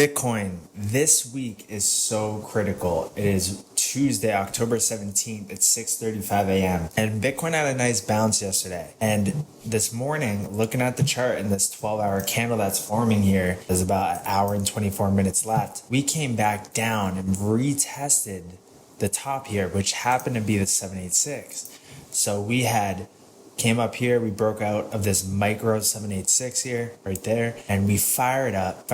Bitcoin, this week is so critical. It is Tuesday, October 17th at 6:35 a.m. And Bitcoin had a nice bounce yesterday. And this morning, looking at the chart in this 12-hour candle that's forming here, there's about an hour and 24 minutes left. We came back down and retested the top here, which happened to be the 786. So we came up here, we broke out of this micro 786 here, right there, and we fired up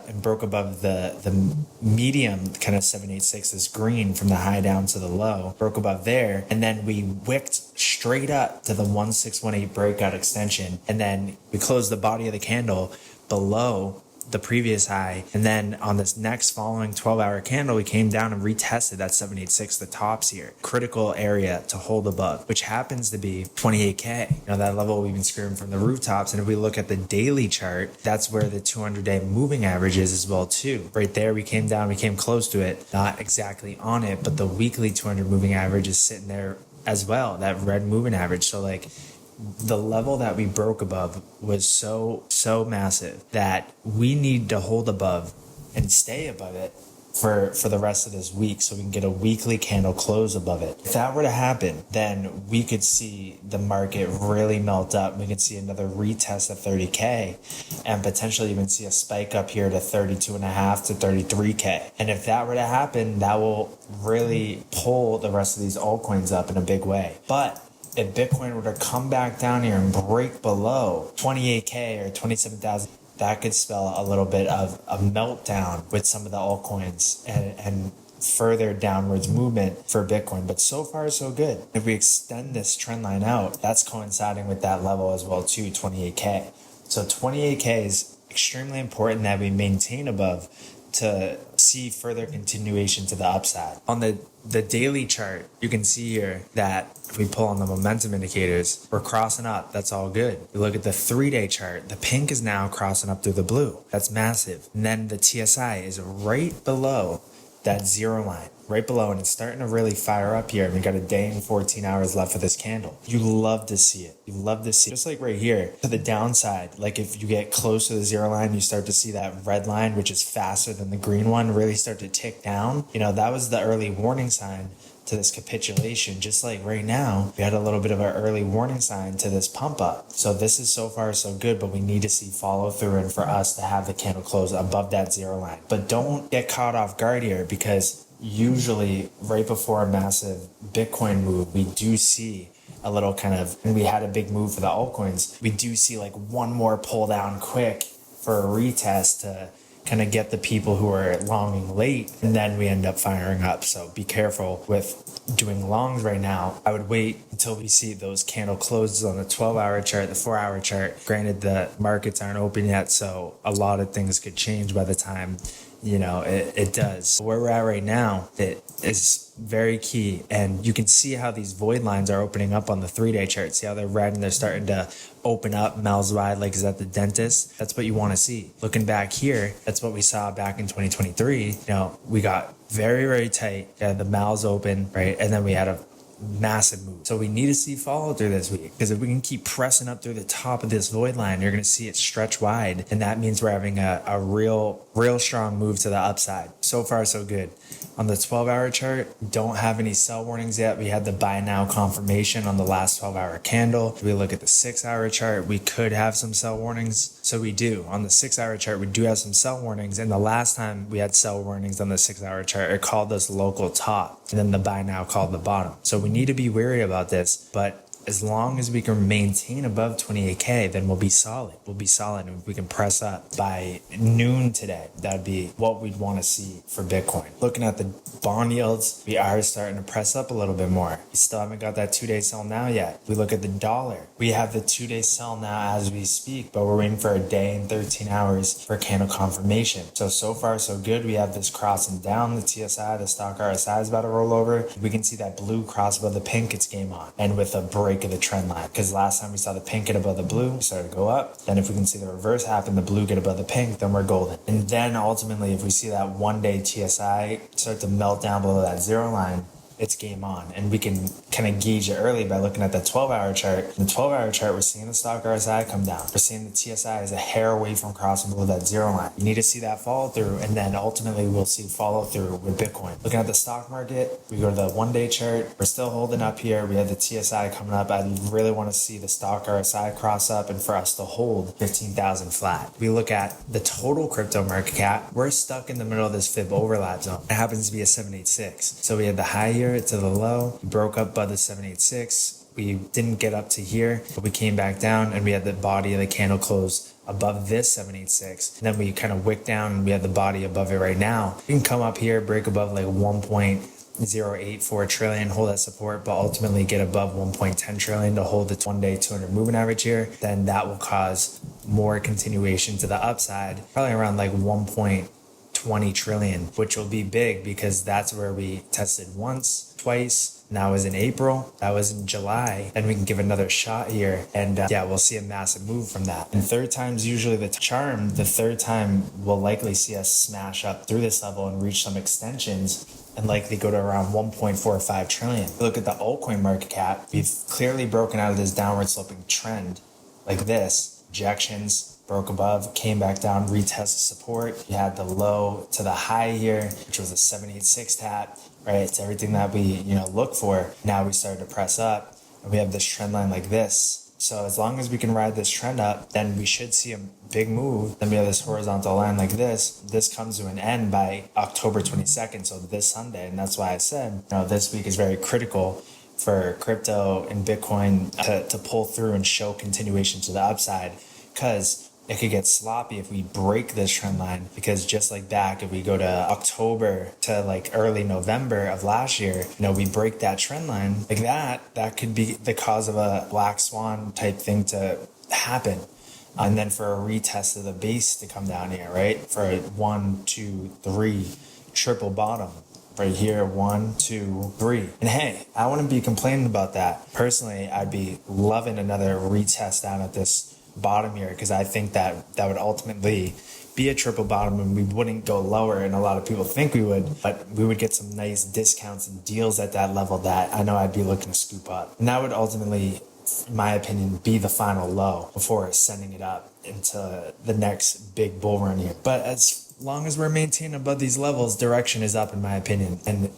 and broke above the medium kind of 786, this green from the high down to the low, broke above there, and then we wicked straight up to the 1618 breakout extension, and then we closed the body of the candle below the previous high, and then on this next following 12-hour candle we came down and retested that 786, the tops here, critical area to hold above, which happens to be 28k, that level we've been screaming from the rooftops. And if we look at the daily chart, that's where the 200-day moving average is as well too. Right there we came down, we came close to it, not exactly on it, but the weekly 200 moving average is sitting there as well, that red moving average. So like the level that we broke above was so massive that we need to hold above and stay above it for the rest of this week, so we can get a weekly candle close above it. If that were to happen, then we could see the market really melt up. We could see another retest of 30k and potentially even see a spike up here to 32.5 to 33k. And if that were to happen, that will really pull the rest of these altcoins up in a big way. But if Bitcoin were to come back down here and break below 28k or 27,000, that could spell a little bit of a meltdown with some of the altcoins and further downwards movement for Bitcoin. But so far so good. If we extend this trend line out, that's coinciding with that level as well too, 28k. So 28k is extremely important that we maintain above to see further continuation to the upside. On the daily chart, you can see here that if we pull on the momentum indicators, we're crossing up. That's all good. You look at the 3-day chart, the pink is now crossing up through the blue. That's massive. And then the TSI is right below that zero line, right below, and it's starting to really fire up here. And we got a day and 14 hours left for this candle. You love to see it. You love to see it. Just like right here to the downside, like if you get close to the zero line, you start to see that red line, which is faster than the green one, really start to tick down. That was the early warning sign to this capitulation. Just like right now, we had a little bit of an early warning sign to this pump up. So this is so far so good, but we need to see follow through and for us to have the candle close above that zero line. But don't get caught off guard here, because usually right before a massive Bitcoin move, we do see a little and we had a big move for the altcoins. We do see like one more pull down quick for a retest to kind of get the people who are longing late, and then we end up firing up. So be careful with doing longs right now. I would wait until we see those candle closes on the 12-hour chart, the 4-hour chart. Granted, the markets aren't open yet, so a lot of things could change by the time it does. Where we're at right now, it is very key, and you can see how these void lines are opening up on the 3-day chart. See how they're red and they're starting to open up mouths wide, like is at the dentist. That's what you want to see. Looking back here, that's what we saw back in 2023. We got very, very tight, the mouths open, right, and then we had a massive move. So we need to see follow through this week, because if we can keep pressing up through the top of this void line, you're going to see it stretch wide, and that means we're having a real strong move to the upside. So far so good. On the 12-hour chart, we don't have any sell warnings yet. We had the buy now confirmation on the last 12-hour candle. If we look at the 6-hour chart, we could have some sell warnings. So we do. On the 6-hour chart, we do have some sell warnings. And the last time we had sell warnings on the 6-hour chart, it called us local top, and then the buy now called the bottom. So we need to be wary about this, but as long as we can maintain above 28k, then we'll be solid. We'll be solid, and if we can press up by noon today, that'd be what we'd want to see for Bitcoin. Looking at the bond yields, we are starting to press up a little bit more. We still haven't got that 2-day sell now yet. We look at the dollar. We have the 2-day sell now as we speak, but we're waiting for a day and 13 hours for candle confirmation. So far so good. We have this crossing down. The TSI, the stock RSI is about to roll over. We can see that blue cross above the pink, it's game on. And with a break of the trend line, because last time we saw the pink get above the blue, we started to go up. Then if we can see the reverse happen, the blue get above the pink, then we're golden. And then ultimately, if we see that 1-day TSI start to melt down below that zero line, it's game on. And we can kind of gauge it early by looking at the 12-hour chart. In the 12-hour chart, we're seeing the stock RSI come down. We're seeing the TSI is a hair away from crossing below that zero line. You need to see that follow through, and then ultimately we'll see follow through with Bitcoin. Looking at the stock market, we go to the 1-day chart. We're still holding up here. We have the TSI coming up. I really want to see the stock RSI cross up and for us to hold 15,000 flat. We look at the total crypto market cap. We're stuck in the middle of this fib overlap zone. It happens to be a 786. So we had the high here to the low. We broke up by the 786. We didn't get up to here, but we came back down and we had the body of the candle close above this 786. And then we kind of wick down and we have the body above it right now. We can come up here, break above like 1.084 trillion, hold that support, but ultimately get above 1.10 trillion to hold the 1-day 200 moving average here. Then that will cause more continuation to the upside, probably around like 1.20 trillion, which will be big because that's where we tested once, twice. That was in April, that was in July, and we can give another shot here. And yeah, we'll see a massive move from that. And third time's usually the charm. The third time will likely see us smash up through this level and reach some extensions and likely go to around 1.45 trillion. Look at the altcoin market cap. We've clearly broken out of this downward sloping trend like this. Rejections, broke above, came back down, retested support. You had the low to the high here, which was a 786 tap. Right, it's everything that we look for. Now we started to press up, and we have this trend line like this. So as long as we can ride this trend up, then we should see a big move. Then we have this horizontal line like this. This comes to an end by October 22nd, so this Sunday. And that's why I said, this week is very critical for crypto and Bitcoin to pull through and show continuation to the upside, because it could get sloppy if we break this trend line, because just like back, if we go to October to like early November of last year, we break that trend line like that could be the cause of a black swan type thing to happen. And then for a retest of the base to come down here, right? For a 1, 2, 3 triple bottom. Right here, 1, 2, 3. And hey, I wouldn't be complaining about that. Personally, I'd be loving another retest down at this bottom here, because I think that would ultimately be a triple bottom and we wouldn't go lower, and a lot of people think we would, but we would get some nice discounts and deals at that level that I know I'd be looking to scoop up. And that would ultimately, in my opinion, be the final low before sending it up into the next big bull run here. But as long as we're maintaining above these levels, direction is up in my opinion. And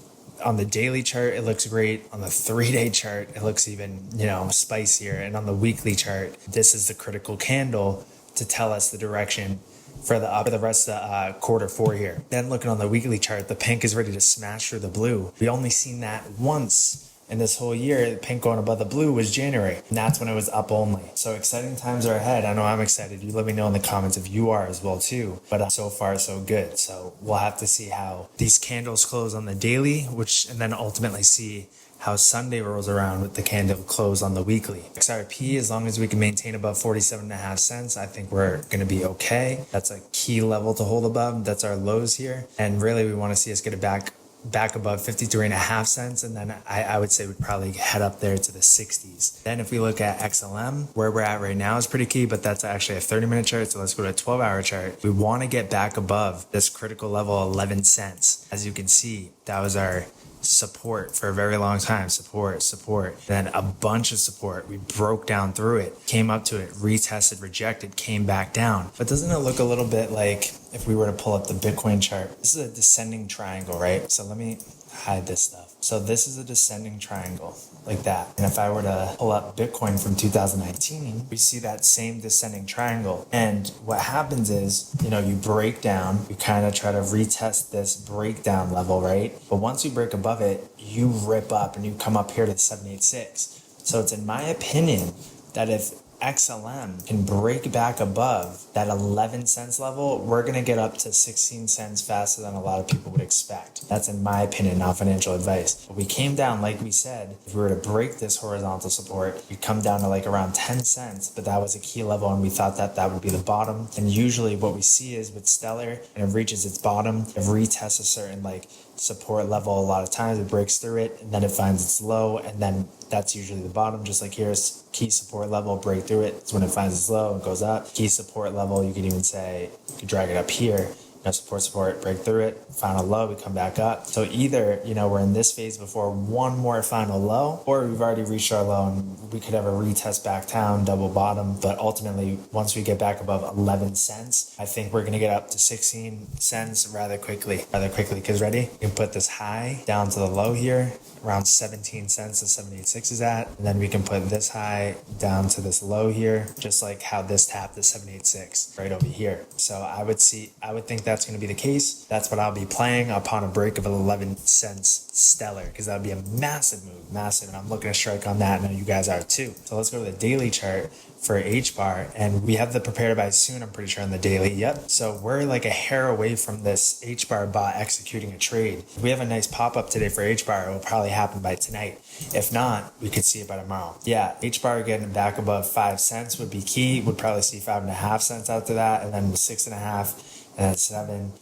on the daily chart, it looks great. On the 3-day chart, it looks even, spicier. And on the weekly chart, this is the critical candle to tell us the direction for the rest of quarter 4 here. Then looking on the weekly chart, the pink is ready to smash through the blue. We only seen that once in this whole year. The pink going above the blue was January, and that's when it was up only. So exciting times are ahead. I know I'm excited. You let me know in the comments if you are as well too. But so far so good. So we'll have to see how these candles close on the daily, and then ultimately see how Sunday rolls around with the candle close on the weekly. XRP, as long as we can maintain above 47.5 cents, I think we're going to be okay. That's a key level to hold above. That's our lows here. And really we want to see us get it back above 53.5 cents, and then I would say we'd probably head up there to the 60s. Then if we look at XLM, where we're at right now is pretty key, but that's actually a 30-minute chart, so let's go to a 12-hour chart. We want to get back above this critical level 11 cents. As you can see, that was our support for a very long time. Support, then a bunch of support. We broke down through it, came up to it, retested, rejected, came back down. But doesn't it look a little bit like if we were to pull up the Bitcoin chart? This is a descending triangle, right? So let me hide this stuff. So this is a descending triangle like that. And if I were to pull up Bitcoin from 2019, we see that same descending triangle. And what happens is, you break down, you kind of try to retest this breakdown level, right? But once you break above it, you rip up and you come up here to 786. So it's in my opinion that if XLM can break back above that 11 cents level, we're going to get up to 16 cents faster than a lot of people would expect. That's in my opinion, not financial advice. But we came down, like we said, if we were to break this horizontal support, we'd come down to like around 10 cents, but that was a key level and we thought that would be the bottom. And usually what we see is with Stellar, and it reaches its bottom, it retests a certain support level. A lot of times it breaks through it and then it finds its low, and then that's usually the bottom. Just like here's key support level, break through it. It's when it finds its low, it goes up. Key support level, you could even say, you could drag it up here, support, break through it, final low, we come back up. So either, we're in this phase before one more final low, or we've already reached our low and we could have a retest back down, double bottom. But ultimately, once we get back above 11 cents, I think we're going to get up to 16 cents rather quickly. Because ready? You can put this high down to the low here, around 17 cents is 786 is at. And then we can put this high down to this low here, just like how this tapped the 786 right over here. So I would think that's going to be the case. That's what I'll be playing upon a break of 11 cents stellar, because that would be a massive move, massive. And I'm looking to strike on that. And I know you guys are too. So let's go to the daily chart for H bar, and we have the prepare to buy soon, I'm pretty sure, on the daily. Yep. So we're like a hair away from this H bar bot executing a trade. If we have a nice pop up today for H bar, it will probably happen by tonight. If not, we could see it by tomorrow. Yeah, H bar getting back above 5 cents would be key. Would probably see 5.5 cents after that, and then 6.5, and then 7.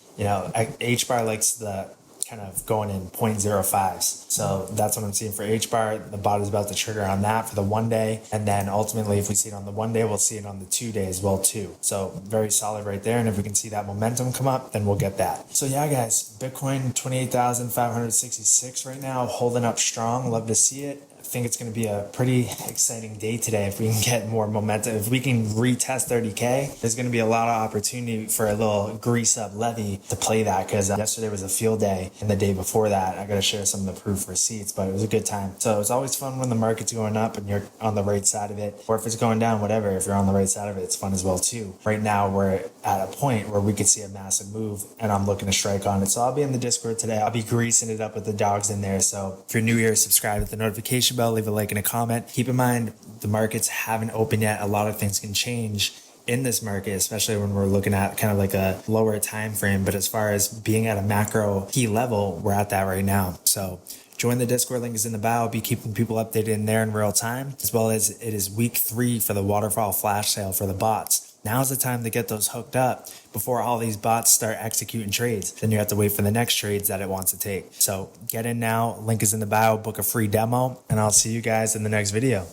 H bar likes the kind of going in 0.05s. So that's what I'm seeing for H bar. The bot is about to trigger on that for the 1 day. And then ultimately, if we see it on the 1 day, we'll see it on the 2 day as well too. So very solid right there. And if we can see that momentum come up, then we'll get that. So yeah, guys, Bitcoin 28,566 right now, holding up strong. Love to see it. I think it's going to be a pretty exciting day today if we can get more momentum. If we can retest 30K, there's going to be a lot of opportunity for a little grease up levy to play that, because yesterday was a field day and the day before that, I got to share some of the proof receipts, but it was a good time. So it's always fun when the market's going up and you're on the right side of it, or if it's going down, whatever, if you're on the right side of it, it's fun as well too. Right now, we're at a point where we could see a massive move and I'm looking to strike on it. So I'll be in the Discord today. I'll be greasing it up with the dogs in there. So if you're new here, subscribe with the notification bell, leave a like and a comment. Keep in mind, the markets haven't opened yet. A lot of things can change in this market, especially when we're looking at kind of like a lower time frame. But as far as being at a macro key level, we're at that right now. So join the Discord, link is in the bio. I'll be keeping people updated in there in real time, as well as it is week 3 for the waterfall flash sale for the bots. Now's the time to get those hooked up before all these bots start executing trades. Then you have to wait for the next trades that it wants to take. So get in now. Link is in the bio. Book a free demo, and I'll see you guys in the next video.